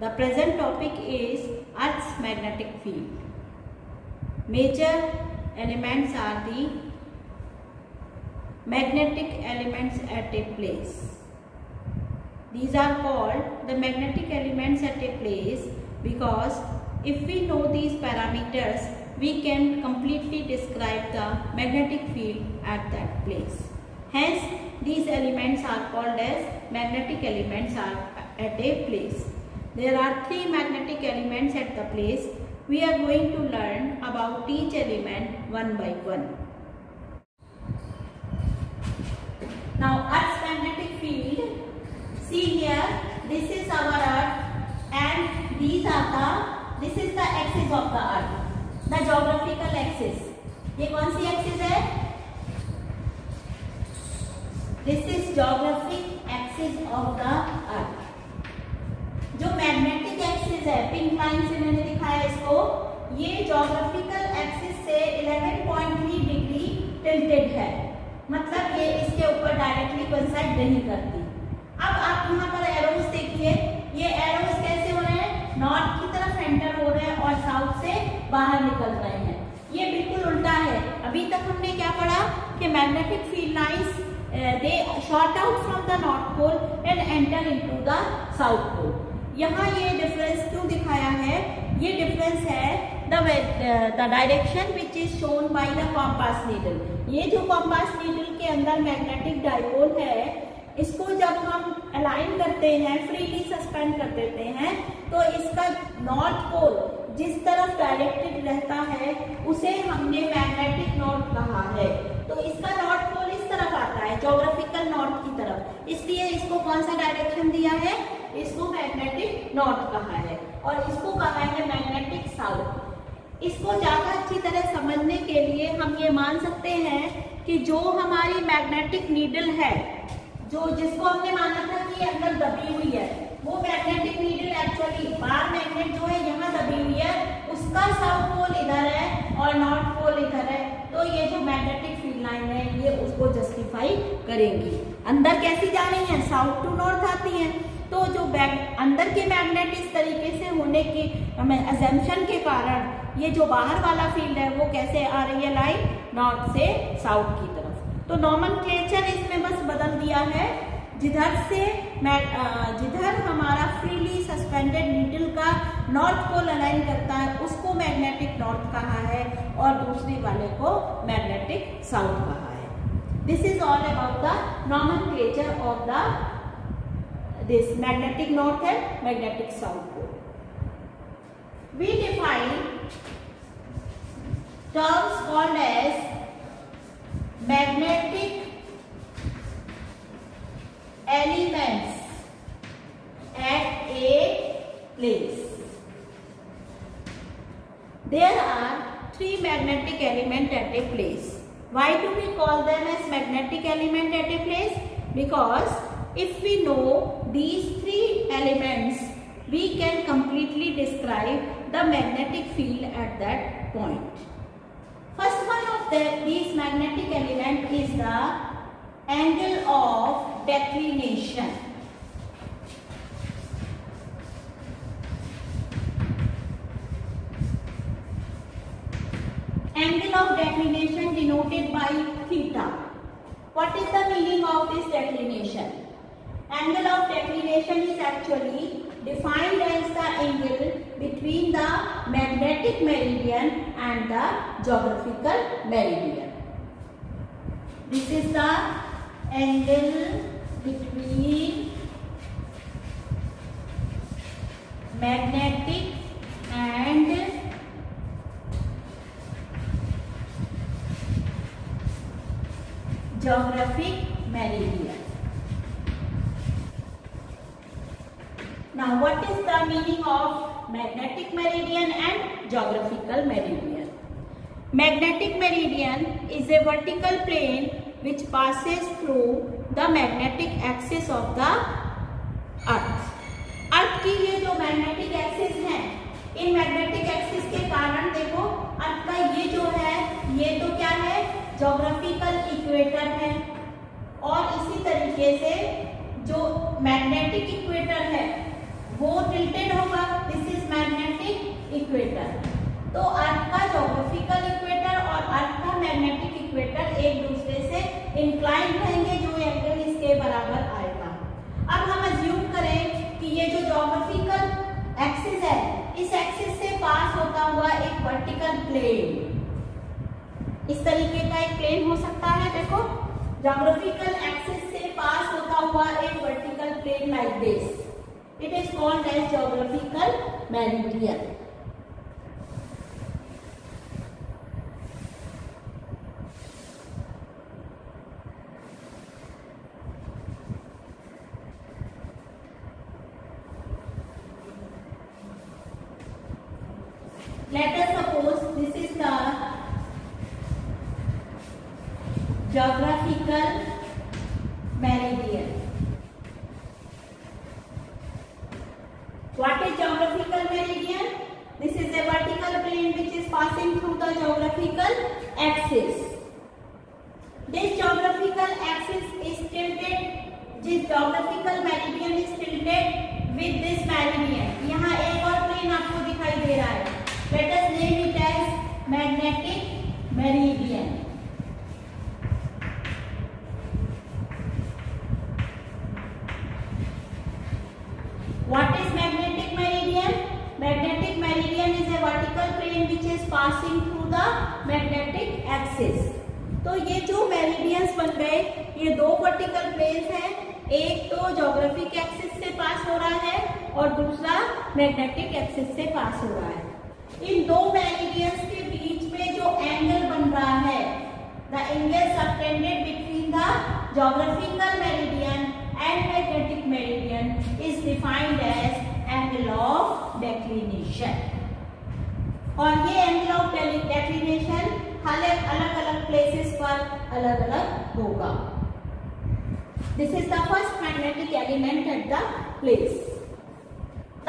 The present topic is Earth's magnetic field. Major elements are the magnetic elements at a place. These are called the magnetic elements at a place because if we know these parameters, we can completely describe the magnetic field at that place. Hence, these elements are called as magnetic elements at a place. There are three magnetic elements at the place. We are going to learn about each element one by one. Now, Earth's magnetic field. See here, this is our Earth, and this is the axis of the Earth, the geographical axis. ये कौन सी axis है? This is geographic axis of the Earth. जो magnetic axis है, pink line से मैंने दिखाया इसको, ये जोग्राफिकल एक्सिस से 11.3 डिग्री टिल्टेड है, मतलब ये इसके ऊपर डायरेक्टली कोइंसाइड नहीं करती। अब आप यहाँ पर एरोस देखिए, ये एरोस कैसे हो रहे हैं? नॉर्थ की तरफ एंटर हो रहे हैं और साउथ से बाहर निकल रहे हैं। ये बिल्कुल उल्टा है। अभी तक हमने क्या पढ़ा कि magnetic field lines they shot out from the north pole and enter into the south pole. यहाँ ये डिफरेंस क्यों दिखाया है? ये डिफरेंस है the direction which is shown by the compass needle. ये जो कॉम्पास नीडल के अंदर मैग्नेटिक डायपोल है, इसको जब हम अलाइन करते हैं, फ्रीली सस्पेंड कर देते हैं, तो इसका नॉर्थ पोल जिस तरफ डायरेक्टेड रहता है उसे हमने मैग्नेटिक नॉर्थ कहा है। तो इसका नॉर्थ पोल इस तरफ आता है, ज्योग्राफिकल नॉर्थ की तरफ, इसलिए इसको कौन सा डायरेक्शन दिया है? इसको मैग्नेटिक नॉर्थ कहा है और इसको कहा है मैग्नेटिक साउथ। इसको ज्यादा अच्छी तरह समझने के लिए हम ये मान सकते हैं कि जो हमारी मैग्नेटिक नीडल है, जो जिसको हमने माना था कि ये अंदर दबी हुई है, वो magnetic needle actually bar magnet जो है यहाँ दबी हुई है, उसका साउथ पोल इधर है और नॉर्थ पोल इधर है। तो ये जो मैग्नेटिक फील्ड लाइन है ये उसको जस्टिफाई करेंगी। अंदर कैसी जा रही है? साउथ टू नॉर्थ आती है। तो जो अंदर के मैग्नेट इस तरीके से होने की अजम्पशन के कारण ये जो बाहर वाला फील्ड है वो कैसे आ रही है? लाइन नॉर्थ से साउथ की तरफ। तो नॉमेनक्लेचर इसमें बस बदल दिया है। जिधर हमारा फ्रीली सस्पेंडेड नीडल का नॉर्थ पोल अलाइन करता है उसको मैग्नेटिक नॉर्थ कहा है और दूसरी वाले को मैग्नेटिक साउथ कहा है। This is all about the nomenclature of the this magnetic north and magnetic south pole. We define terms called as magnetic elements at a place. There are three magnetic elements at a place. Why do we call them as magnetic element at a place? Because if we know these three elements, we can completely describe the magnetic field at that point. First one of these magnetic element is the angle of declination. Angle of declination denoted by theta. What is the meaning of this declination? Angle of declination is actually defined as the angle between the magnetic meridian and the geographical meridian. This is the angle between magnetic and geographic meridian. Now, what is the meaning of magnetic meridian and geographical meridian? Magnetic meridian is a vertical plane which passes through the magnetic axis of the Earth. Earth की ये जो magnetic axis है, इन magnetic axis के कारण देखो Earth का ये जो है, ये तो क्या है? geographical equator है और इसी तरीके से जो magnetic equator है वो टिल्टेड होगा। This is magnetic equator. तो अर्थ का ज्योग्राफिकल इक्वेटर और अर्थ का मैग्नेटिक इक्वेटर एक दूसरे से इंक्लाइंड रहेंगे, जो एंगल इसके बराबर आएगा। अब हम अज्यूम करें कि ये जो ज्योग्राफिकल एक्सिस है, इस एक्सिस से पास होता हुआ एक वर्टिकल प्लेन, इस तरीके का एक प्लेन हो सकता है। देखो, ज्योग्राफिकल एक्सिस से पास होता हुआ एक vertical plane like this, it is called as geographical meridian. Let us suppose this is the geographical meridian. What is geographical meridian? This is a vertical plane which is passing through the geographical axis. This geographical axis is tilted. This geographical meridian is tilted with this meridian. यहाँ एक और plane आपको दिखाई दे रहा है. Let us name it as magnetic meridian. What is magnetic meridian? Magnetic meridian is a vertical plane which is passing through the magnetic axis. तो ये जो मेरिडियंस बन गए, ये दो वर्टिकल प्लेन्स हैं, एक तो ज्योग्राफिक एक्सिस से पास हो रहा है और दूसरा मैग्नेटिक एक्सिस से पास हो रहा है। इन दो मेरिडियंस के बीच में जो एंगल बन रहा है, the angle subtended between the geographical meridian and magnetic meridian is defined as angle of declination. और ये एंगल ऑफ डेक्लिनेशन अलग अलग प्लेसेस पर अलग अलग होगा। This is the first magnetic element at the place.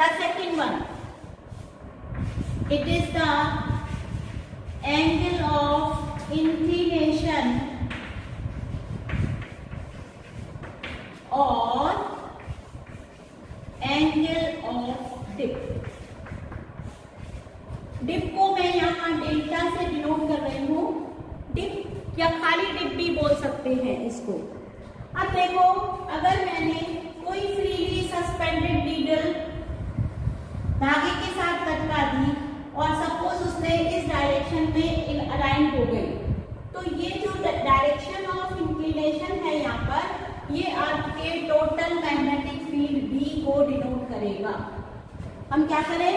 The second one, it is the angle of inclination or angle of dip. Dip को मैं यहाँ डेल्टा से डिनोट कर रही हूँ। डिप या खाली डिप भी बोल सकते हैं इसको। अब देखो, अगर मैंने कोई फ्रीली सस्पेंडेड नीडल धागे के साथ लटका दी और सपोज उसने इस डायरेक्शन में अलाइन हो गई, तो ये जो डायरेक्शन ऑफ इंक्लिनेशन है यहाँ पर, ये अर्थ के टोटल मैग्नेटिक फील्ड बी को डिनोट करेगा। हम क्या करें,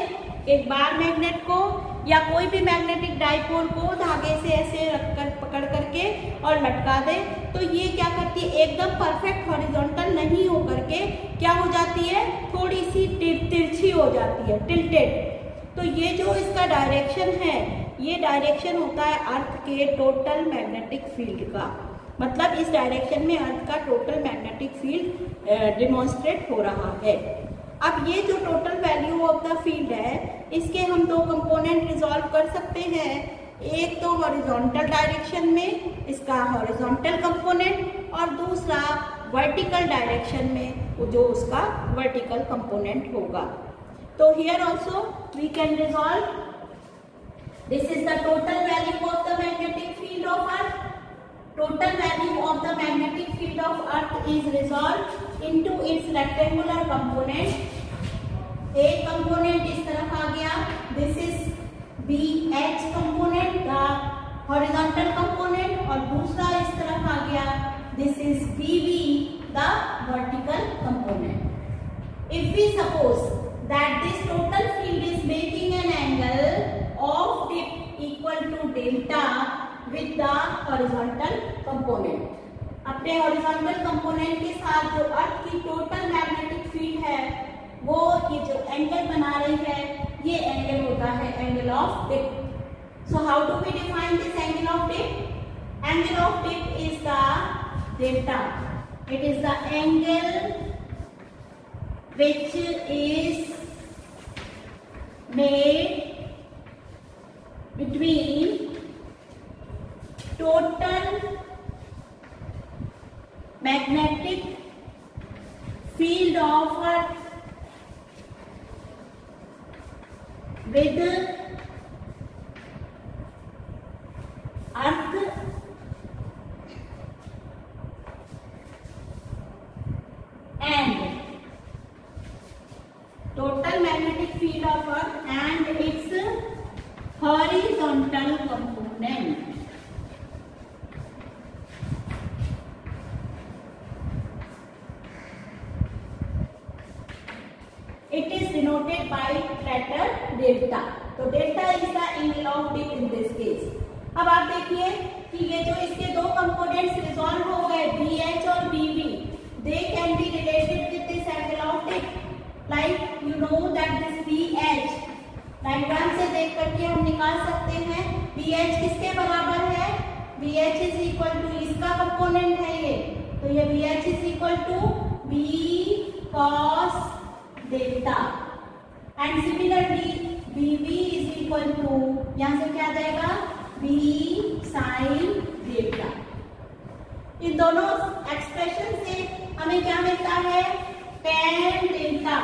एक बार मैग्नेट को या कोई भी मैग्नेटिक डाइपोल को धागे से ऐसे रखकर पकड़ करके और लटका दे, तो ये क्या करती है, एकदम परफेक्ट हॉरिजॉन्टल नहीं हो करके क्या हो जाती है, थोड़ी सी तिरछी हो जाती है, टिल्टेड। तो ये जो इसका डायरेक्शन है, ये डायरेक्शन होता है अर्थ के टोटल मैग्नेटिक फील्ड का। मतलब इस डायरेक्शन में अर्थ का टोटल मैग्नेटिक फील्ड डिमॉन्स्ट्रेट हो रहा है। अब ये जो total value of the field है, इसके हम दो कंपोनेंट रिजॉल्व कर सकते हैं। एक तो हॉरिजॉन्टल डायरेक्शन में इसका हॉरिजॉन्टल कंपोनेंट, और दूसरा वर्टिकल डायरेक्शन में जो उसका वर्टिकल कंपोनेंट होगा। तो here also we can resolve, this is the total value of the magnetic field of earth. Total value of the magnetic field of Earth is resolved into its rectangular component. एक component इस तरफ आ गया, this is BH component, the horizontal component, और दूसरा इस तरफ आ गया, this is BV, the vertical component. If we suppose that this total field is making an angle of dip equal to delta with the horizontal component, अपने horizontal component के साथ जो अर्थ की टोटल मैग्नेटिक फील्ड है, वो ये जो angle बना रही है, ये एंगल होता है angle of dip. So how do we define this angle of dip? Angle of dip is the delta. It is the angle which is made between total magnetic field of Earth with earth and total magnetic field of earth and its horizontal component. It is denoted by letter delta. तो delta is the angle of dip in this case. अब आप देखिए कि ये जो इसके दो components resolve हो गए BH और BV, they can be related with this angle of dip. Like you know that this BH diagram से देख करके हम निकाल सकते हैं BH किसके बराबर है. BH इज इक्वल टू इसका कंपोनेंट है ये, तो ये BH is equal to B cos delta and similarly BV is equal to यहां से क्या आ जाएगा B sin डेल्टा. इन दोनों एक्सप्रेशन से हमें क्या मिलता है tan delta.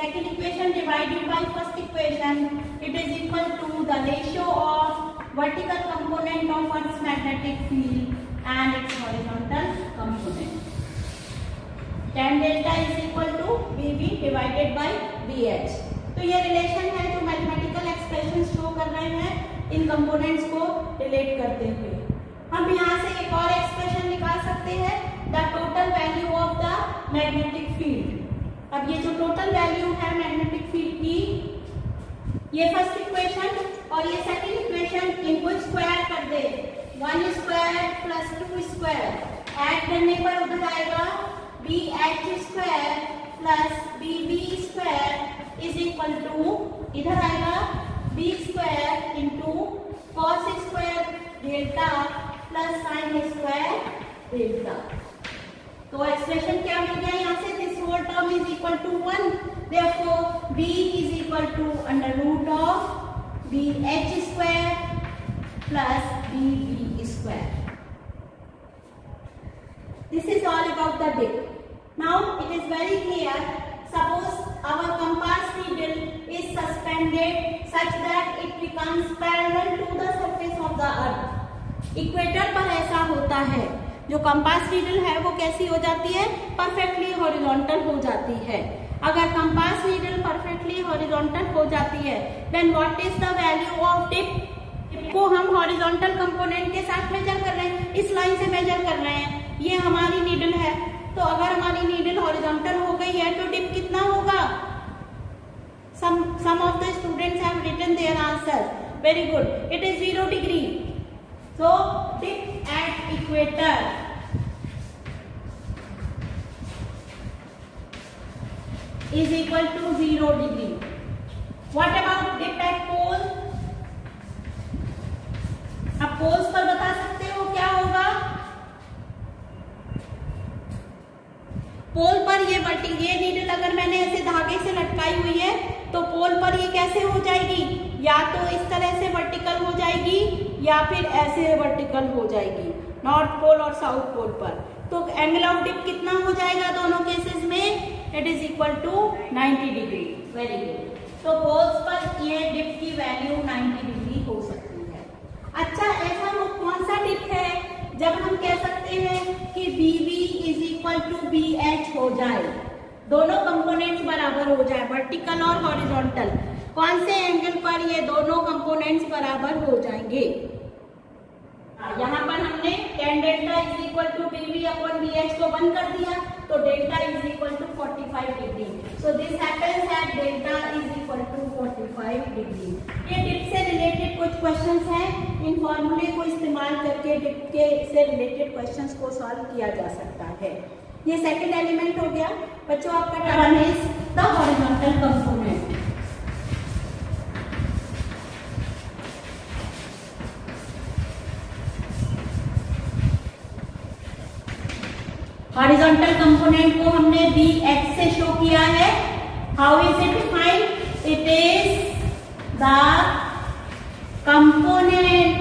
Second equation divided by first equation, it is equal to the ratio of vertical component of earth's magnetic field and its horizontal component. tan delta is equal to BV divided by BH. तो ये relation है जो mathematical expression show कर रहे हैं इन components को relate करते हुए. हम यहाँ से एक और एक्सप्रेशन निकाल सकते हैं the total value of the magnetic field. अब ये जो टोटल वैल्यू है मैग्नेटिक फील्ड की, ये फर्स्ट इक्वेशन और ये सेकंड इक्वेशन इनको स्क्वायर कर दे. 1 स्क्वायर प्लस 2 स्क्वायर ऐड करने पर उधर आएगा BH square plus BB square is equal to इधर आएगा B square into cos square delta plus sine square delta. तो एक्सप्रेशन क्या मिल गया यहाँ से, this whole term is equal to 1. Therefore B is equal to under root of BH square plus BB square. This is all about the dip. Now it is very clear. Suppose our compass needle is suspended such that it becomes parallel to the surface of the earth. Equator पर ऐसा होता है, जो compass needle है वो कैसी हो जाती है, परफेक्टली हॉरिजॉन्टल हो जाती है. अगर कंपास नीडल परफेक्टली हॉरिजॉन्टल हो जाती है, then what is the value of dip. को हम हॉरिजॉन्टल कंपोनेंट के साथ मेजर कर रहे हैं, इस लाइन से मेजर कर रहे हैं. ये हमारी नीडल है, तो अगर हमारी नीडल हॉरिजॉन्टल हो गई है तो डिप कितना होगा. some of the students have written their answer. Very good. It is 0 degree. So dip at equator is equal to 0 degree. What about dip at pole? अब पोल्स पर बता सकते हो क्या होगा. पोल पर ये नीडल अगर मैंने ऐसे धागे से लटकाई हुई है तो पोल पर ये कैसे हो जाएगी, या तो इस तरह से वर्टिकल हो जाएगी या फिर ऐसे वर्टिकल हो जाएगी नॉर्थ पोल और साउथ पोल पर. तो एंगल ऑफ डिप कितना हो जाएगा दोनों केसेस में, it is equal to 90 degree. Very good. तो पोल्स पर ये डिप की वैल्यू 90 डिग्री हो सकती है. अच्छा, ऐसा वो कौन सा डिप है जब हम कह सकते हैं कि BV is equal to BH हो जाए, दोनों कंपोनेंट्स बराबर हो जाए, वर्टिकल और हॉरिजॉन्टल. कौन से एंगल पर ये दोनों कंपोनेंट्स बराबर हो जाएंगे. यहाँ पर हमने tan delta is equal to BV upon BH को बंद कर दिया, तो delta is equal to 45 degree. So this happens that delta is equal to 45 degree. ये डिप से रिलेटेड कुछ क्वेश्चंस हैं, इन फॉर्मूले को इस्तेमाल करके डिप के से रिलेटेड क्वेश्चंस को सॉल्व किया जा सकता है. ये सेकंड एलिमेंट हो गया बच्चों आपका. Term is the horizontal component. Horizontal component को हमने BH से शो किया है. How is it defined, it is the component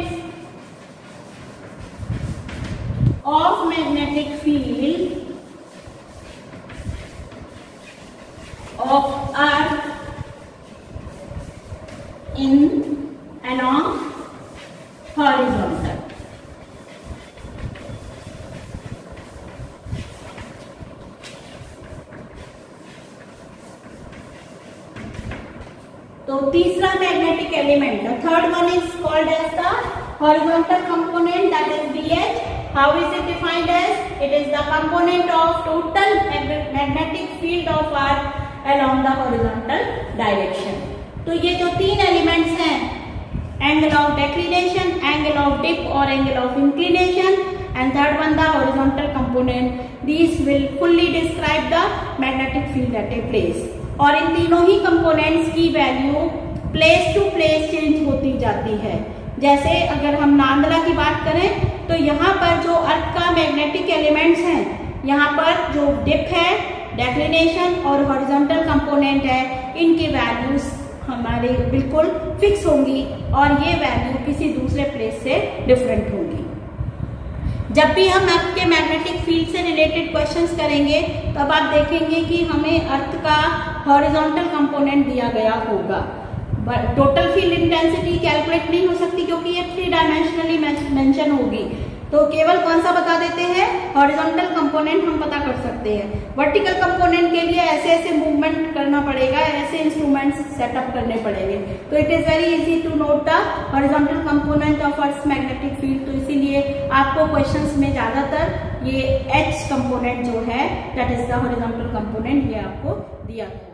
of magnetic field of earth in along horizontal. तो तीसरा magnetic element, the third one is called as the horizontal component, that is BH. How is it defined as? It is the component of total magnetic field of Earth along the horizontal direction. तो ये जो तीन elements हैं, angle of declination, angle of dip और angle of inclination, and third one the horizontal component, these will fully describe the magnetic field at a place. और इन तीनों ही कंपोनेंट्स की value place to place change होती जाती है. जैसे अगर हम नांदला की बात करें तो यहाँ पर जो अर्थ का मैग्नेटिक एलिमेंट्स हैं, यहाँ पर जो डिप है, डेक्लिनेशन और हॉरिजॉन्टल कंपोनेंट है, इनकी वैल्यूज हमारे बिल्कुल फिक्स होंगी और ये वैल्यू किसी दूसरे प्लेस से डिफरेंट होगी. जब भी हम अर्थ के मैग्नेटिक फील्ड से रिलेटेड क्वेश्चंस करेंगे तब आप देखेंगे कि हमें अर्थ का हॉरिजॉन्टल कंपोनेंट दिया गया होगा. टोटल फील्ड इंटेंसिटी कैलकुलेट नहीं हो सकती क्योंकि ये 3 डायमेंशनली मेंशन होगी. तो केवल कौन सा बता देते हैं, हॉरिजॉन्टल कंपोनेंट हम पता कर सकते हैं. वर्टिकल कंपोनेंट के लिए ऐसे ऐसे मूवमेंट करना पड़ेगा, ऐसे इंस्ट्रूमेंट्स सेटअप करने पड़ेंगे. तो it is very easy to note the horizontal component of earth magnetic field. तो इसीलिए आपको क्वेश्चंस में ज्यादातर ये H कंपोनेंट जो है, that is the horizontal component, ये आपको दिया गया.